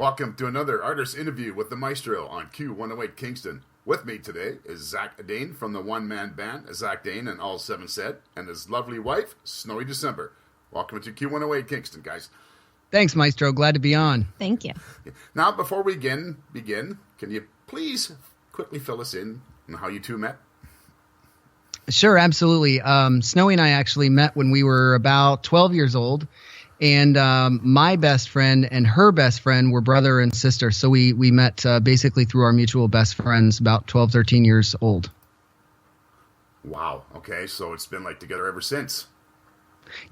Welcome to another artist interview with the Maestro on Q108 Kingston. With me today is Dain from the one-man band, Dain and All7Said, and his lovely wife, Snowy Dycember. Welcome to Q108 Kingston, guys. Thanks, Maestro. Glad to be on. Thank you. Now, before we begin, can you please quickly fill us in on how you two met? Sure, absolutely. Snowy and I actually met when we were about 12 years old. And my best friend and her best friend were brother and sister. So we met basically through our mutual best friends about 12, 13 years old. Wow. Okay. So it's been like together ever since.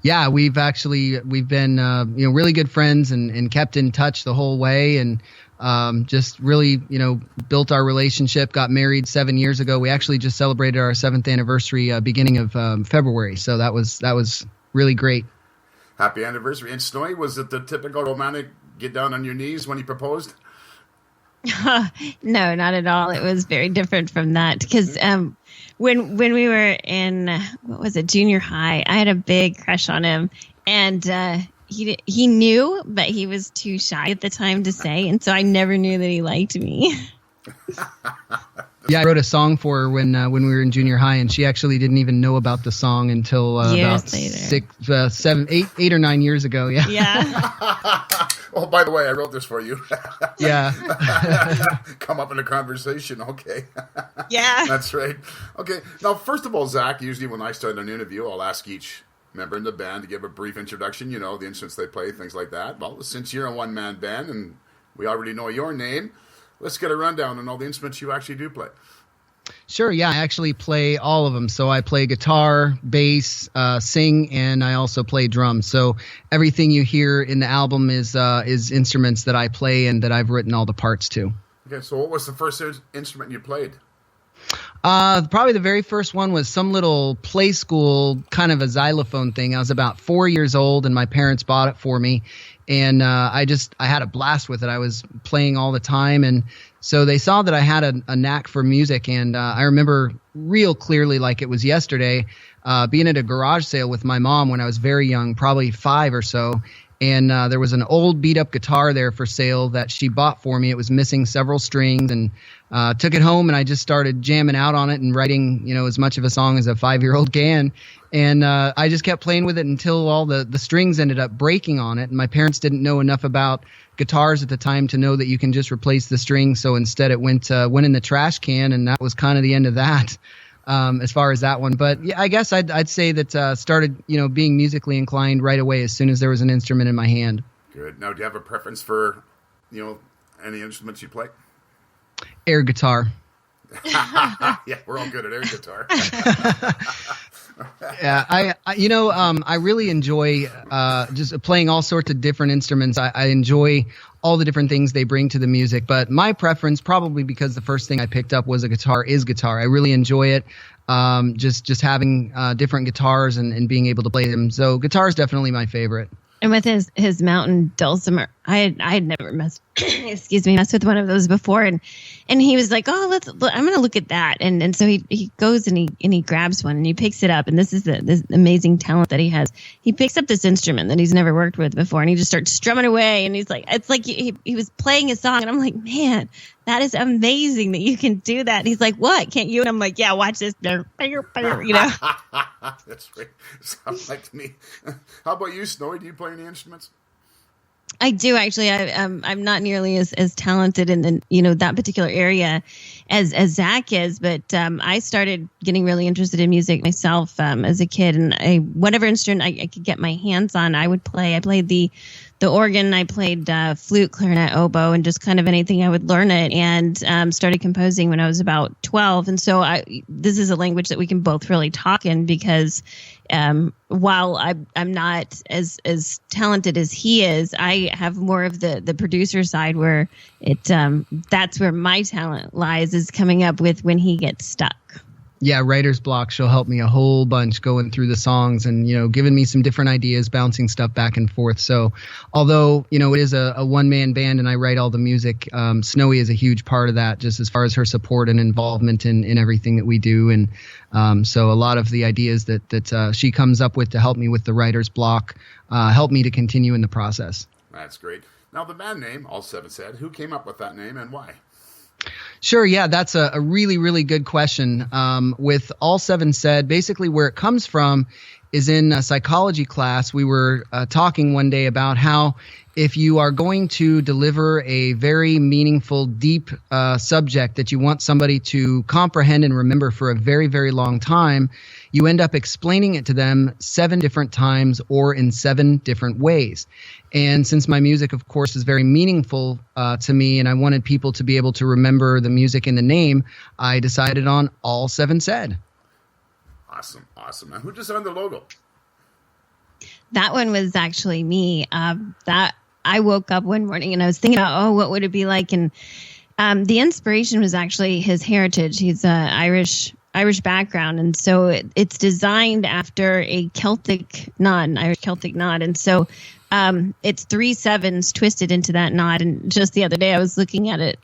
Yeah, we've been really good friends and kept in touch the whole way, and just really built our relationship. Got married 7 years ago. We actually just celebrated our 7th anniversary beginning of February. So that was really great. Happy anniversary. And Snowy, was it the typical romantic get down on your knees when he proposed? No, not at all. It was very different from that because when we were in, junior high, I had a big crush on him, and he knew, but he was too shy at the time to say, and so I never knew that he liked me. Yeah, I wrote a song for her when we were in junior high, and she actually didn't even know about the song until about later. 8 or 9 years ago. Yeah. Yeah. Oh, by the way, I wrote this for you. Yeah. Come up in a conversation. Okay. Yeah. That's right. Okay. Now, first of all, Zach, usually when I start an interview, I'll ask each member in the band to give a brief introduction, the instruments they play, things like that. Well, since you're a one-man band and we already know your name, let's get a rundown on all the instruments you actually do play. Sure, yeah, I actually play all of them. So I play guitar, bass, sing, and I also play drums. So everything you hear in the album is instruments that I play and that I've written all the parts to. Okay, so what was the first instrument you played? Probably the very first one was some little play school kind of a xylophone thing. I was about 4 years old, and my parents bought it for me. And I had a blast with it. I was playing all the time, and so they saw that I had a knack for music. And I remember real clearly, like it was yesterday, being at a garage sale with my mom when I was very young, probably 5 or so. And there was an old beat-up guitar there for sale that she bought for me. It was missing several strings, and took it home, and I just started jamming out on it and writing, as much of a song as a 5-year-old can. And I just kept playing with it until all the strings ended up breaking on it. And my parents didn't know enough about guitars at the time to know that you can just replace the strings. So instead it went in the trash can, and that was kind of the end of that. As far as that one. But yeah, I guess I'd say that started, being musically inclined right away as soon as there was an instrument in my hand. Good. Now, do you have a preference for, any instruments you play? Air guitar. Yeah, we're all good at air guitar. Yeah, I really enjoy just playing all sorts of different instruments. I enjoy all the different things they bring to the music, but my preference, probably because the first thing I picked up was guitar. I really enjoy it. Just having different guitars and being able to play them. So guitar is definitely my favorite. And with his mountain dulcimer, I had never messed with one of those before, and he was like, I'm gonna look at that, and so he goes and he grabs one and he picks it up, and this is this amazing talent that he has. He picks up this instrument that he's never worked with before, and he just starts strumming away, and he's like, it's like he was playing a song, and I'm like, man, that is amazing that you can do that. And he's like, what? Can't you? And I'm like, yeah, watch this. That's right. Sounds like me. How about you, Snowy? Do you play any instruments? I do, actually. I'm not nearly as talented in that particular area as Zach is, but I started getting really interested in music myself as a kid, and whatever instrument I could get my hands on, I would play. I played the organ, I played flute, clarinet, oboe, and just kind of anything I would learn it, and started composing when I was about 12. And so this is a language that we can both really talk in, because while I'm not as talented as he is, I have more of the producer side where that's where my talent lies, is coming up with when he gets stuck. Yeah, writer's block. She'll help me a whole bunch going through the songs and, giving me some different ideas, bouncing stuff back and forth. So although, it is a one-man band and I write all the music, Snowy is a huge part of that, just as far as her support and involvement in everything that we do. And so a lot of the ideas that she comes up with to help me with the writer's block help me to continue in the process. That's great. Now, the band name, All7Said, who came up with that name and why? Sure. Yeah, that's a really, really good question. With All7Said, basically where it comes from is in a psychology class. We were talking one day about how if you are going to deliver a very meaningful, deep subject that you want somebody to comprehend and remember for a very, very long time, you end up explaining it to them 7 different times or in 7 different ways. And since my music, of course, is very meaningful to me, and I wanted people to be able to remember the music and the name, I decided on All7Said. Awesome. Now, who designed the logo? That one was actually me. That I woke up one morning and I was thinking about, what would it be like? And the inspiration was actually his heritage. He's Irish background, and so it's designed after a Celtic knot, an Irish Celtic knot, and so it's 3 7s twisted into that knot. And just the other day, I was looking at it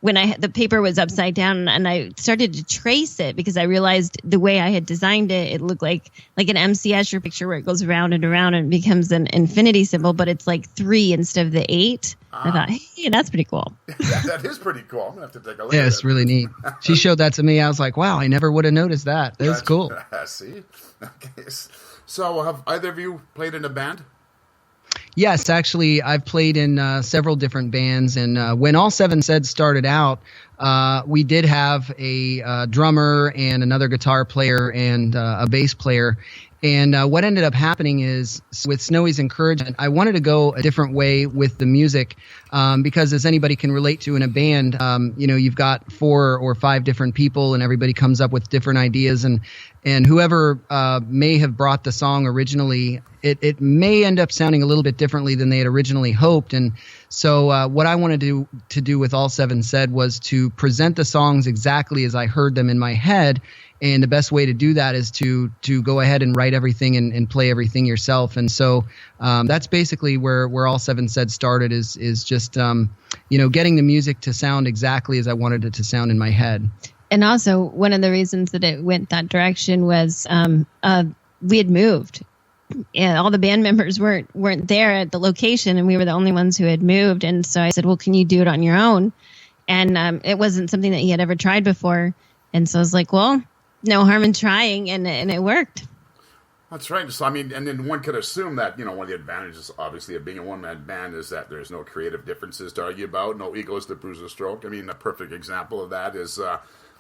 when the paper was upside down, and I started to trace it because I realized the way I had designed it, it looked like an MC Escher picture where it goes around and around and becomes an infinity symbol, but it's like 3 instead of the 8. I thought, hey, that's pretty cool. Yeah, that is pretty cool. I'm going to have to take a look Yeah, at it's it. really neat. She showed that to me. I was like, wow, I never would have noticed that. That's cool. See? Okay. So have either of you played in a band? Yes, actually, I've played in several different bands. And when All7Said started out, we did have a drummer and another guitar player and a bass player. And what ended up happening is, with Snowy's encouragement, I wanted to go a different way with the music because, as anybody can relate to in a band, you've got 4 or 5 different people and everybody comes up with different ideas. And whoever may have brought the song originally, it may end up sounding a little bit differently than they had originally hoped. And so what I wanted to do with All7Said was to present the songs exactly as I heard them in my head. And the best way to do that is to go ahead and write everything and play everything yourself. And so that's basically where All7Said started is just, getting the music to sound exactly as I wanted it to sound in my head. And also, one of the reasons that it went that direction was we had moved. And all the band members weren't there at the location, and we were the only ones who had moved. And so I said, well, can you do it on your own? And it wasn't something that he had ever tried before. And so I was like, well, no harm in trying, and it worked. That's right. So, and then one could assume that, one of the advantages, obviously, of being a one-man band is that there's no creative differences to argue about, no egos to bruise a stroke. A perfect example of that is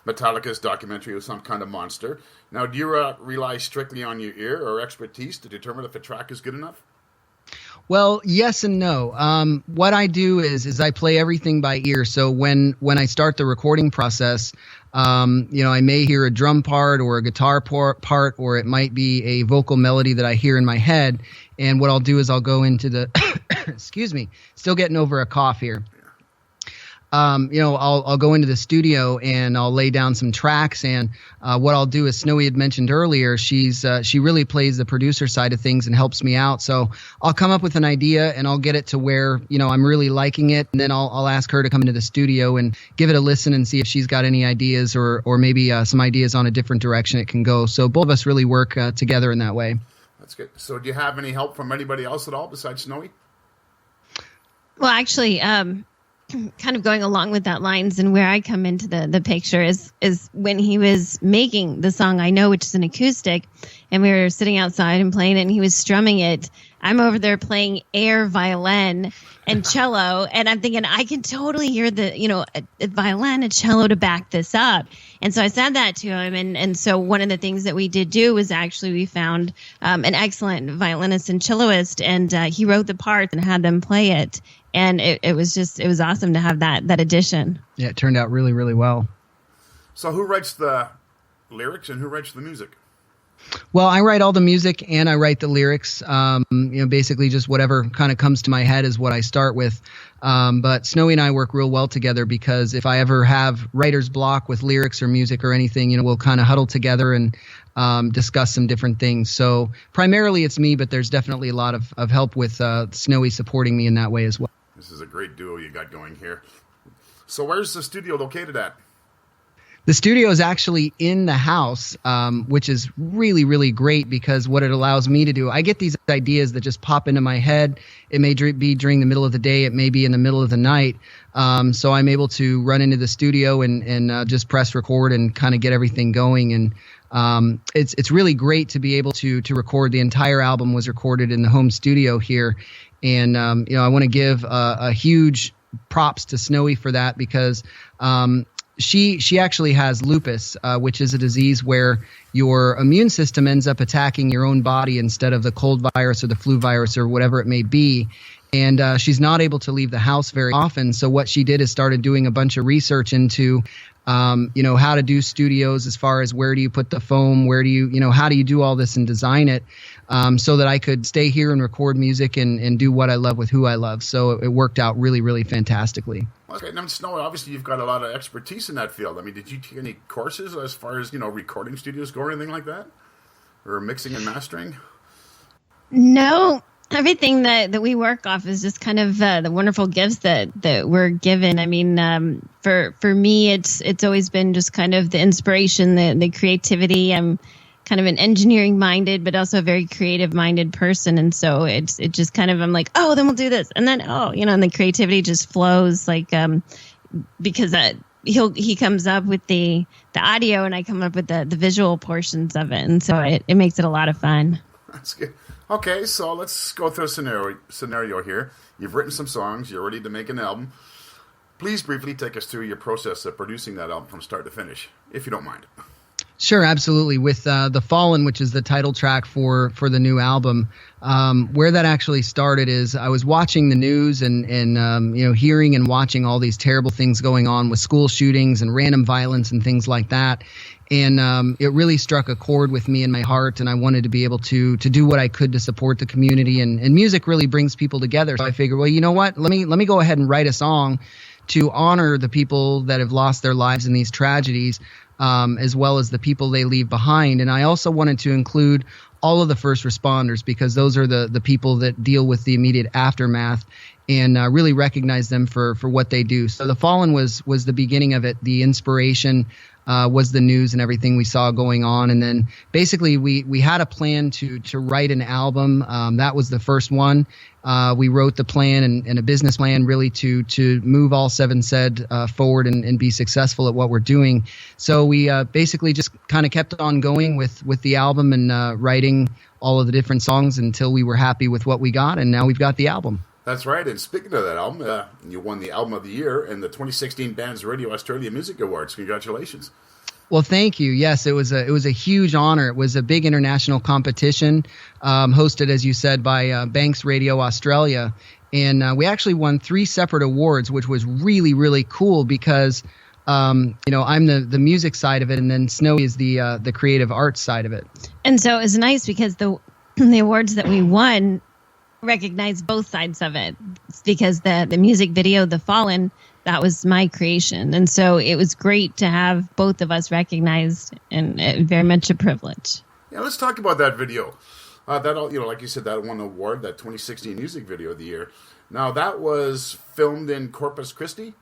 Metallica's documentary of Some Kind of Monster. Now, do you rely strictly on your ear or expertise to determine if a track is good enough? Well, yes and no. What I do is I play everything by ear. So when I start the recording process, I may hear a drum part or a guitar part, or it might be a vocal melody that I hear in my head. And what I'll do is I'll go into the, excuse me, still getting over a cough here. I'll go into the studio and I'll lay down some tracks. And what I'll do, as Snowy had mentioned earlier, she really plays the producer side of things and helps me out. So I'll come up with an idea and I'll get it to where, I'm really liking it. And then I'll ask her to come into the studio and give it a listen and see if she's got any ideas or maybe some ideas on a different direction it can go. So both of us really work together in that way. That's good. So do you have any help from anybody else at all besides Snowy? Well, actually, kind of going along with that lines, and where I come into the picture is when he was making the song I Know, which is an acoustic, and we were sitting outside and playing it, and he was strumming it. I'm over there playing air violin and cello, and I'm thinking I can totally hear a violin and cello to back this up. And so I said that to him, and so one of the things that we did do was actually we found an excellent violinist and celloist, and he wrote the parts and had them play it. And it was awesome to have that addition. Yeah, it turned out really, really well. So who writes the lyrics and who writes the music? Well, I write all the music and I write the lyrics. Basically just whatever kind of comes to my head is what I start with. But Snowy and I work real well together because if I ever have writer's block with lyrics or music or anything, we'll kind of huddle together and discuss some different things. So primarily it's me, but there's definitely a lot of help with Snowy supporting me in that way as well. This is a great duo you got going here. So where's the studio located at? The studio is actually in the house, which is really, really great because what it allows me to do, I get these ideas that just pop into my head. It may be during the middle of the day. It may be in the middle of the night. So I'm able to run into the studio and just press record and kind of get everything going. And it's really great to be able to record. The entire album was recorded in the home studio here. And, I want to give a huge props to Snowy for that because she actually has lupus, which is a disease where your immune system ends up attacking your own body instead of the cold virus or the flu virus or whatever it may be. And she's not able to leave the house very often. So what she did is started doing a bunch of research into, how to do studios as far as where do you put the foam, where do you, how do you do all this and design it so that I could stay here and record music and do what I love with who I love. So it worked out really, really fantastically. Okay, now Snow, obviously you've got a lot of expertise in that field. I mean, did you take any courses as far as, recording studios go or anything like that? Or mixing and mastering? No. Everything that we work off is just kind of the wonderful gifts that we're given. I mean, for me, it's always been just kind of the inspiration, the creativity. I'm kind of an engineering minded, but also a very creative minded person. And so it just kind of, I'm like, oh, then we'll do this. And then, and the creativity just flows like, because he comes up with the audio and I come up with the visual portions of it. And so it makes it a lot of fun. That's good. Okay, so let's go through a scenario here. You've written some songs. You're ready to make an album. Please briefly take us through your process of producing that album from start to finish, if you don't mind. Sure, absolutely. With The Fallen, which is the title track for the new album, where that actually started is I was watching the news and hearing and watching all these terrible things going on with school shootings and random violence and things like that. And it really struck a chord with me in my heart, and I wanted to be able to do what I could to support the community. And music really brings people together. So I figured, well, you know what? Let me go ahead and write a song to honor the people that have lost their lives in these tragedies, as well as the people they leave behind. And I also wanted to include all of the first responders because those are the people that deal with the immediate aftermath and really recognize them for what they do. So The Fallen was the beginning of it. The inspiration was the news and everything we saw going on. And then basically we had a plan to write an album. That was the first one. We wrote the plan and a business plan really to move All7Said forward and be successful at what we're doing. So we basically just kind of kept on going with the album and writing all of the different songs until we were happy with what we got. And now we've got the album. That's right. And speaking of that album, you won the Album of the Year in the 2016 Bands Radio Australia Music Awards. Congratulations. Well, thank you. Yes, it was a huge honor. It was a big international competition hosted, as you said, by Banks Radio Australia. And we actually won 3 separate awards, which was really, really cool because, I'm the music side of it, and then Snowy is the creative arts side of it. And so it was nice because the awards that we won recognize both sides of it because the music video, The Fallen, that was my creation. And so it was great to have both of us recognized and very much a privilege. Yeah, let's talk about that video. Like you said, that won an award, that 2016 Music Video of the Year. Now, that was filmed in Corpus Christi?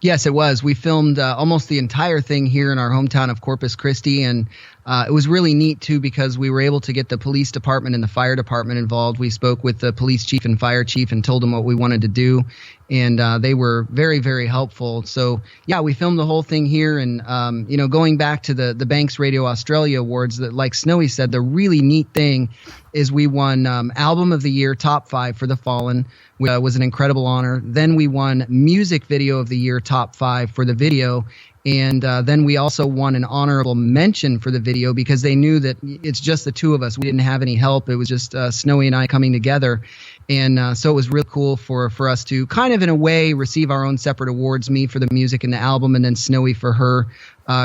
Yes, it was. We filmed almost the entire thing here in our hometown of Corpus Christi, and it was really neat, too, because we were able to get the police department and the fire department involved. We spoke with the police chief and fire chief and told them what we wanted to do, and they were very, very helpful. So, yeah, we filmed the whole thing here, and, going back to the Banks Radio Australia Awards, that, like Snowy said, the really neat thing is we won Album of the Year Top 5 for The Fallen, which was an incredible honor. Then we won Music Video of the Year Top 5 for the video. And then we also won an honorable mention for the video because they knew that it's just the two of us. We didn't have any help. It was just Snowy and I coming together. And so it was real cool for us to kind of, in a way, receive our own separate awards, me for the music and the album, and then Snowy for her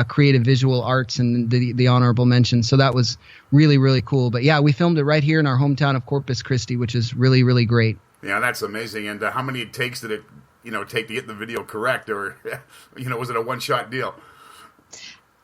creative visual arts and the honorable mention. So that was really, really cool. But, yeah, we filmed it right here in our hometown of Corpus Christi, which is really, really great. Yeah, that's amazing. And how many takes did it take to get the video correct, or was it a one-shot deal?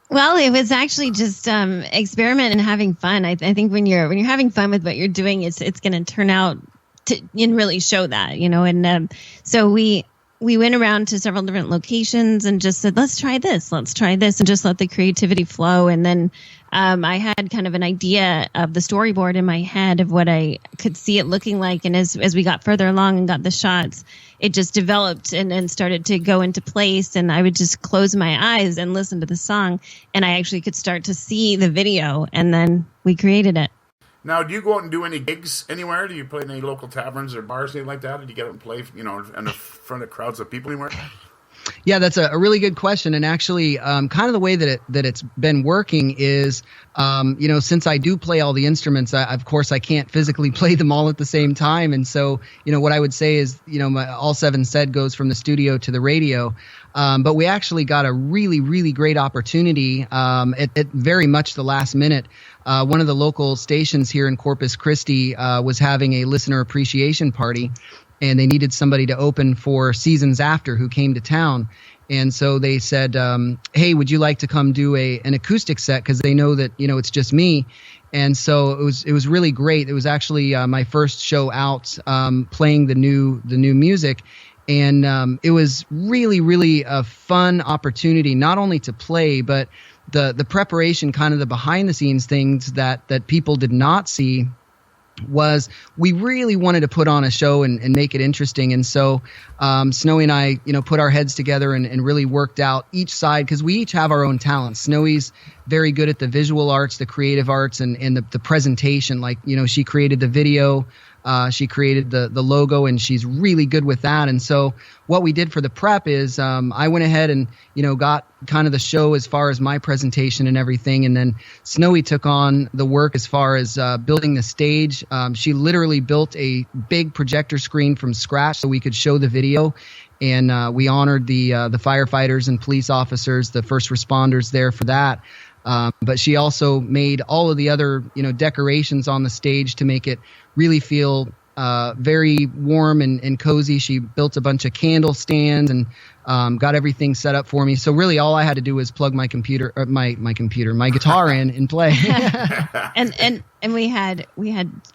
Well, it was actually just experiment and having fun. I think when you're having fun with what you're doing, it's going to turn out to and really show that, And so we we went around to several different locations and just said, let's try this, and just let the creativity flow. And then I had kind of an idea of the storyboard in my head of what I could see it looking like. And as we got further along and got the shots, it just developed and started to go into place. And I would just close my eyes and listen to the song, and I actually could start to see the video, and then we created it. Now, do you go out and do any gigs anywhere? Do you play in any local taverns or bars, anything like that? Or do you get out and play, in front of crowds of people anywhere? Yeah, that's a really good question. And actually, kind of the way that it's been working is, since I do play all the instruments, of course, I can't physically play them all at the same time. And so, what I would say is, my All7Said goes from the studio to the radio. But we actually got a really, really great opportunity at very much the last minute. One of the local stations here in Corpus Christi was having a listener appreciation party, and they needed somebody to open for Seasons After, who came to town. And so they said, hey, would you like to come do an acoustic set? Because they know that, it's just me. And so it was really great. It was actually my first show out playing the new music. And it was really, really a fun opportunity, not only to play, but the preparation, kind of the behind the scenes things that people did not see was we really wanted to put on a show and make it interesting. And so Snowy and I, put our heads together and really worked out each side, because we each have our own talents. Snowy's very good at the visual arts, the creative arts, and the presentation. Like, she created the video. She created the logo, and she's really good with that. And so what we did for the prep is I went ahead and, got kind of the show as far as my presentation and everything. And then Snowy took on the work as far as building the stage. She literally built a big projector screen from scratch so we could show the video. And we honored the firefighters and police officers, the first responders there for that. But she also made all of the other, decorations on the stage to make it really feel very warm and cozy. She built a bunch of candle stands and got everything set up for me. So really all I had to do was plug my guitar in and play. and we had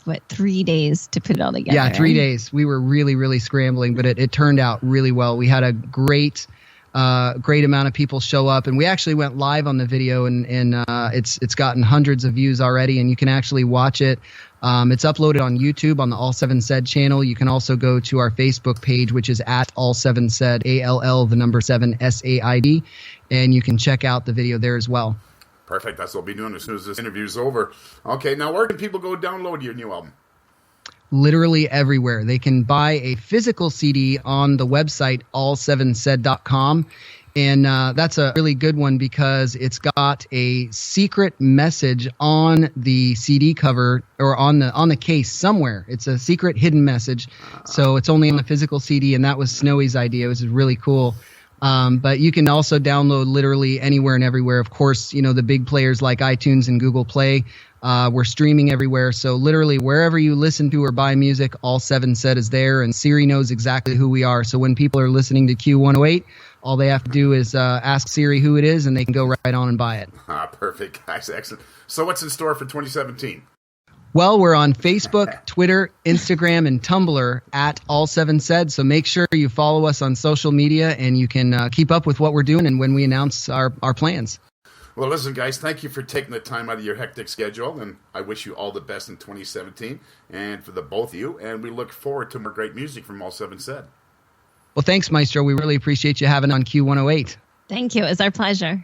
what, 3 days to put it all together. Yeah, 3 days. We were really, really scrambling, but it turned out really well. We had a great amount of people show up, and we actually went live on the video, and it's gotten hundreds of views already, and you can actually watch it. It's uploaded on YouTube on the All7Said channel. You can also go to our Facebook page, which is at All7Said, ALL7SAID, and you can check out the video there as well. Perfect. That's what we'll be doing as soon as this interview is over. Okay, now where can people go download your new album? Literally everywhere. They can buy a physical CD on the website all7said.com, and that's a really good one because it's got a secret message on the CD cover or on the case somewhere. It's a secret hidden message, so it's only on the physical CD, and that was Snowy's idea. It was really cool. But you can also download literally anywhere and everywhere. Of course, the big players like iTunes and Google Play. We're streaming everywhere. So literally wherever you listen to or buy music, All7Said is there, and Siri knows exactly who we are. So when people are listening to Q108, all they have to do is ask Siri who it is, and they can go right on and buy it. Perfect. That's excellent. So what's in store for 2017? Well, we're on Facebook, Twitter, Instagram, and Tumblr at All7Said. So make sure you follow us on social media, and you can keep up with what we're doing and when we announce our plans. Well, listen, guys, thank you for taking the time out of your hectic schedule, and I wish you all the best in 2017, and for the both of you, and we look forward to more great music from All7Said. Well, thanks, Maestro. We really appreciate you having on Q108. Thank you. It was our pleasure.